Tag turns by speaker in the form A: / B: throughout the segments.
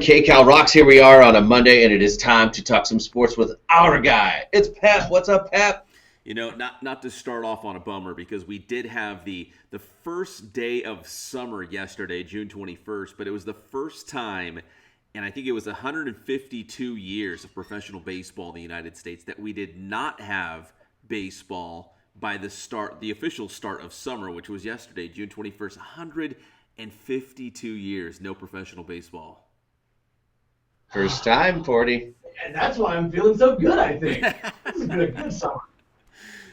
A: KCAL Rocks, here we are on a Monday, and it is time to talk some sports with our guy. It's Pep. What's up, Pep?
B: You know, not to start off on a bummer, because we did have the first day of summer yesterday, June 21st, but it was the first time, and I think it was 152 years of professional baseball in the United States, that we did not have baseball by the official start of summer, which was yesterday, June 21st. 152 years, no professional baseball.
A: First time, 40.
C: And that's why I'm feeling so good, I think. This has been a good summer.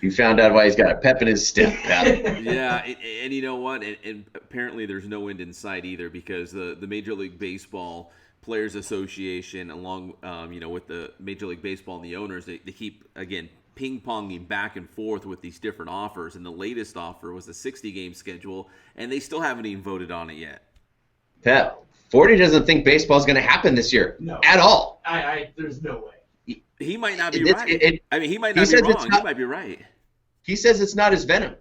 A: You found out why he's got a pep in his step, Pep.
B: Yeah, and you know what? And apparently there's no end in sight either, because the Major League Baseball Players Association, along with the Major League Baseball and the owners, they keep, again, ping-ponging back and forth with these different offers. And the latest offer was a 60-game schedule, and they still haven't even voted on it yet.
A: Pep, 40 doesn't think baseball's going to happen this year at all.
C: There's no way.
B: He might not be right. He might not be wrong. He might be right.
A: He says it's not his venom.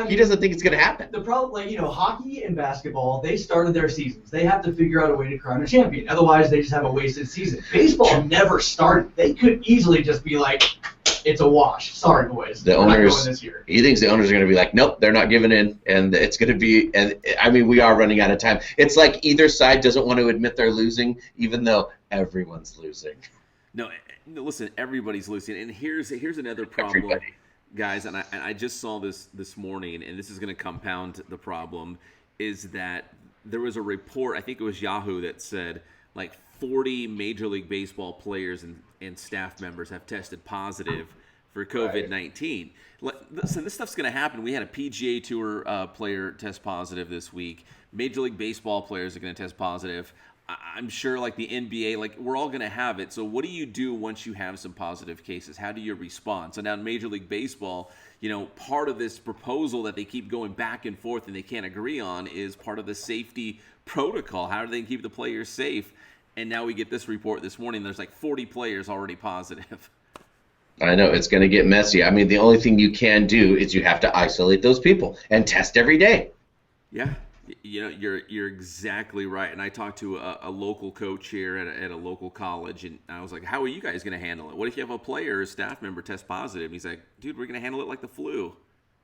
A: He doesn't think it's going to happen.
C: The problem, hockey and basketball, they started their seasons. They have to figure out a way to crown a champion. Otherwise, they just have a wasted season. Baseball never started. They could easily just be like, it's a wash. Sorry, boys.
A: The
C: We're not
A: owners,
C: going this year.
A: he thinks the owners are going to be like, nope, they're not giving in, and it's going to be. And I mean, we are running out of time. It's like either side doesn't want to admit they're losing, even though everyone's losing.
B: No, listen, everybody's losing, and here's another problem.
A: Everybody.
B: Guys, and I just saw this morning, and this is going to compound the problem, is that there was a report, I think it was Yahoo, that said like 40 Major League Baseball players and staff members have tested positive for COVID-19. Listen, this stuff's going to happen. We had a PGA Tour player test positive this week. Major League Baseball players are going to test positive. I'm sure, like the NBA, we're all going to have it. So what do you do once you have some positive cases? How do you respond? So now in Major League Baseball, part of this proposal that they keep going back and forth and they can't agree on is part of the safety protocol. How do they keep the players safe? And now we get this report this morning. There's like 40 players already positive.
A: I know, it's going to get messy. I mean, the only thing you can do is you have to isolate those people and test every day.
B: Yeah. You're exactly right. And I talked to a local coach here at a local college, and I was like, how are you guys going to handle it? What if you have a player or a staff member test positive? And he's like, dude, we're going to handle it like the flu.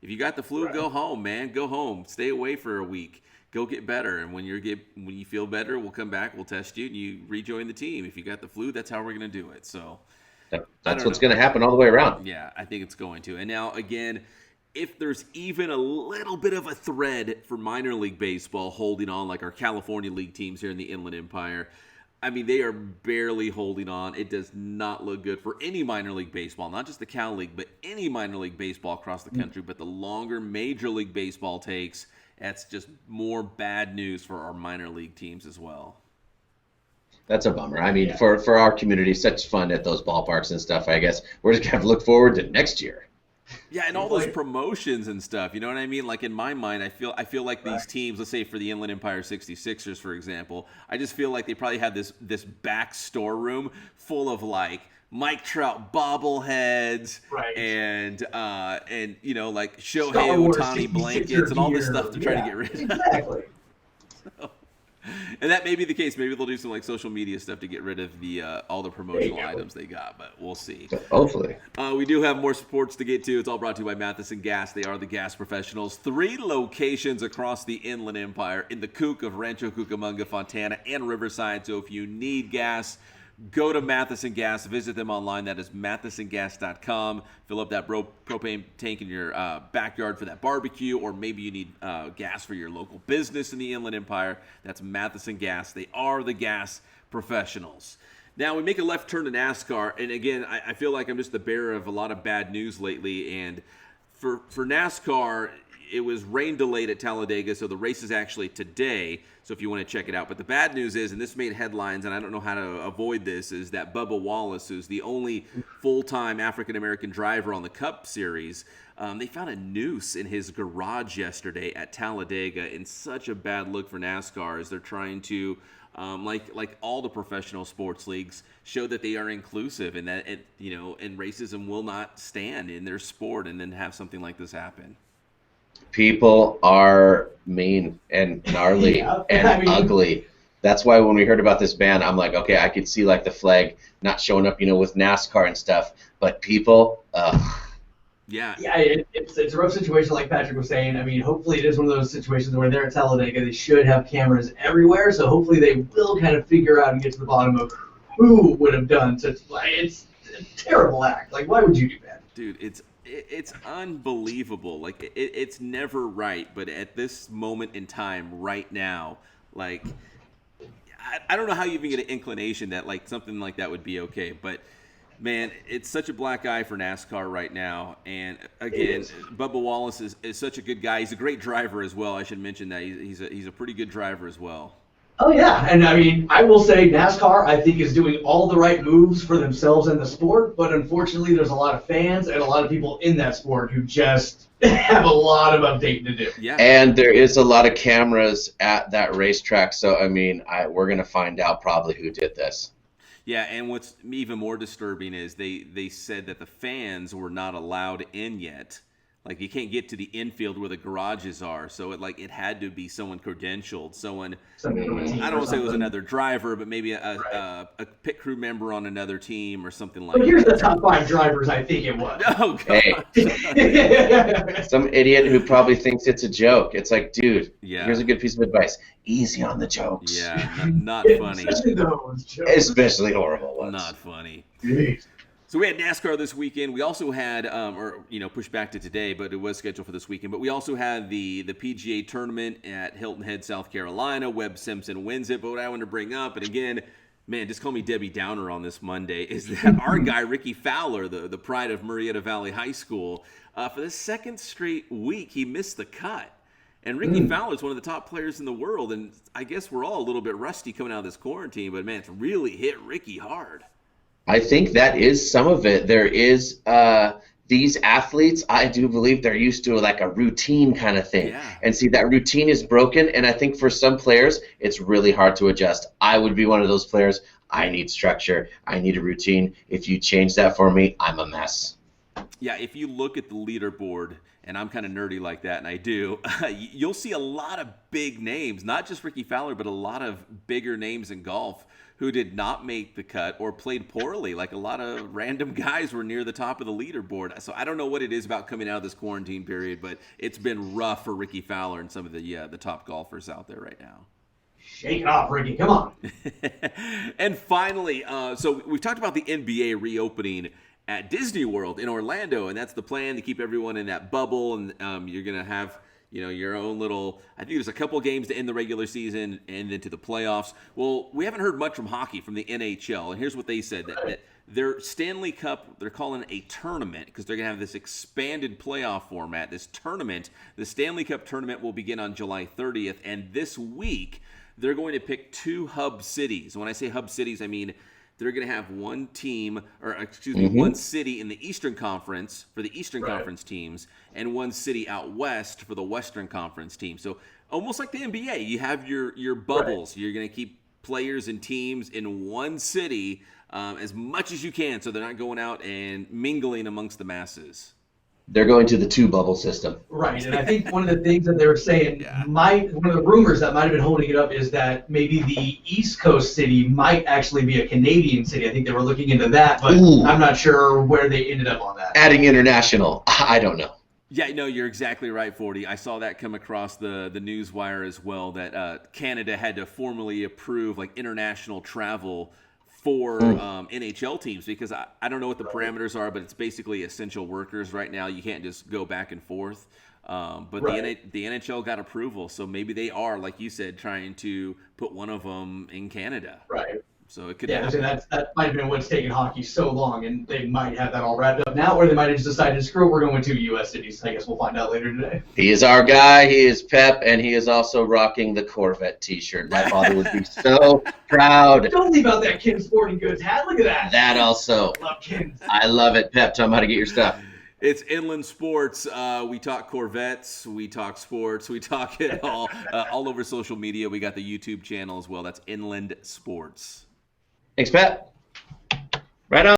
B: If you got the flu, Go home, man. Go home. Stay away for a week. Go get better. And when you feel better, we'll come back, we'll test you, and you rejoin the team. If you got the flu, that's how we're going to do it. So
A: that's what's going to happen all the way around.
B: Yeah, I think it's going to. And now, again, if there's even a little bit of a thread for minor league baseball holding on, like our California League teams here in the Inland Empire, I mean, they are barely holding on. It does not look good for any minor league baseball, not just the Cal League, but any minor league baseball across the country. But the longer Major League Baseball takes, that's just more bad news for our minor league teams as well.
A: That's a bummer. I mean, for our community, such fun at those ballparks and stuff, I guess. We're just going to have to look forward to next year.
B: Yeah, and all those promotions and stuff, you know what I mean? Like in my mind, I feel like these teams, let's say for the Inland Empire 66ers, for example, I just feel like they probably have this back storeroom full of like Mike Trout bobbleheads and like Shohei Ohtani blankets and all this stuff to try to get rid of.
C: Exactly.
B: And that may be the case. Maybe they'll do some like social media stuff to get rid of the all the promotional items they got, but we'll see.
A: Hopefully.
B: We do have more sports to get to. It's all brought to you by Matheson Gas. They are the gas professionals. 3 locations across the Inland Empire in the Kook of Rancho Cucamonga, Fontana, and Riverside. So if you need gas, go to Matheson Gas. Visit them online. That is mathesongas.com. Fill up that propane tank in your backyard for that barbecue, or maybe you need gas for your local business in the Inland Empire. That's Matheson Gas. They are the gas professionals. Now, we make a left turn to NASCAR, and again, I feel like I'm just the bearer of a lot of bad news lately, and for NASCAR, it was rain delayed at Talladega, so the race is actually today, so if you want to check it out. But the bad news is, and this made headlines, and I don't know how to avoid this, is that Bubba Wallace, who's the only full-time African-American driver on the Cup Series, they found a noose in his garage yesterday at Talladega, and such a bad look for NASCAR as they're trying to, like all the professional sports leagues, show that they are inclusive and that, and racism will not stand in their sport, and then have something like this happen.
A: People are mean and gnarly and ugly. That's why when we heard about this ban, I'm like, okay, I could see like the flag not showing up, with NASCAR and stuff. But people,
B: Yeah.
C: Yeah, it's a rough situation, like Patrick was saying. I mean, hopefully it is one of those situations where they're at Talladega. They should have cameras everywhere, so hopefully they will kind of figure out and get to the bottom of who would have done such. It's a terrible act. Like, why would you do that?
B: Dude, it's unbelievable. Like, it's never right, but at this moment in time, right now, like, I don't know how you even get an inclination that like something like that would be okay, but man, it's such a black eye for NASCAR right now. And again, Bubba Wallace is such a good guy. He's a great driver as well. I should mention that he's a pretty good driver as well.
C: Oh, yeah. And, I mean, I will say NASCAR, I think, is doing all the right moves for themselves and the sport. But unfortunately, there's a lot of fans and a lot of people in that sport who just have a lot of updating to do.
B: Yeah.
A: And there is a lot of cameras at that racetrack. So, I mean, we're going to find out probably who did this.
B: Yeah, and what's even more disturbing is they said that the fans were not allowed in yet. Like, you can't get to the infield where the garages are, so it had to be someone credentialed, someone. I don't want to say it was another driver, but maybe a pit crew member on another team or something like that.
C: But here's the top 5 drivers I think it was.
B: Oh, God.
A: Hey, some idiot who probably thinks it's a joke. It's like, dude, here's a good piece of advice. Easy on the jokes.
B: Yeah, not funny.
C: Especially those jokes.
A: Especially horrible ones.
B: Not funny.
C: Jeez.
B: So we had NASCAR this weekend. We also had, pushed back to today, but it was scheduled for this weekend. But we also had the PGA tournament at Hilton Head, South Carolina. Webb Simpson wins it. But what I want to bring up, and again, man, just call me Debbie Downer on this Monday, is that our guy, Rickie Fowler, the pride of Marietta Valley High School, for the second straight week, he missed the cut. And Rickie Fowler is one of the top players in the world. And I guess we're all a little bit rusty coming out of this quarantine. But, man, it's really hit Rickie hard.
A: I think that is some of it. There is these athletes, I do believe they're used to like a routine kind of thing.
B: Yeah.
A: And see, that routine is broken, and I think for some players, it's really hard to adjust. I would be one of those players. I need structure. I need a routine. If you change that for me, I'm a mess.
B: Yeah, if you look at the leaderboard, and I'm kind of nerdy like that, and I do, you'll see a lot of big names, not just Rickie Fowler, but a lot of bigger names in golf who did not make the cut or played poorly. Like a lot of random guys were near the top of the leaderboard. So I don't know what it is about coming out of this quarantine period, but it's been rough for Rickie Fowler and some of the top golfers out there right now.
C: Shake it off, Rickie. Come on.
B: And finally, so we've talked about the NBA reopening at Disney World in Orlando, and that's the plan to keep everyone in that bubble, and you're going to have your own little, I think there's a couple games to end the regular season and then to the playoffs. Well, we haven't heard much from hockey, from the NHL, and here's what they said, that their Stanley Cup, they're calling it a tournament because they're going to have this expanded playoff format. This tournament, the Stanley Cup Tournament, will begin on July 30th, and this week they're going to pick 2 hub cities. When I say hub cities, I mean they're going to have one team, one city in the Eastern Conference for the Eastern Conference teams, and one city out west for the Western Conference team. So almost like the NBA, you have your bubbles. Right. You're going to keep players and teams in one city as much as you can, so they're not going out and mingling amongst the masses.
A: They're going to the 2-bubble system.
C: Right, and I think one of the things that they were saying, one of the rumors that might have been holding it up is that maybe the East Coast city might actually be a Canadian city. I think they were looking into that, but I'm not sure where they ended up on that.
A: Adding international, I don't know.
B: Yeah, no, you're exactly right, 40. I saw that come across the news wire as well, that Canada had to formally approve like international travel for NHL teams, because I don't know what the parameters are, but it's basically essential workers right now. You can't just go back and forth. But the NHL got approval, so maybe they are, like you said, trying to put one of them in Canada.
C: Right.
B: So it could.
C: Yeah, so that might have been what's taken hockey so long, and they might have that all wrapped up now, or they might have just decided, screw it, we're going to U.S. cities. I guess we'll find out later today.
A: He is our guy. He is Pep, and he is also rocking the Corvette T-shirt. My father would be so proud.
C: Don't leave out that Ken Sporting Goods hat. Look at that.
A: That also.
C: Love Ken's.
A: I love it. Pep, tell him how to get your stuff.
B: It's Inland Sports. We talk Corvettes. We talk sports. We talk it all over social media. We got the YouTube channel as well. That's Inland Sports.
A: Thanks, Pat. Right on.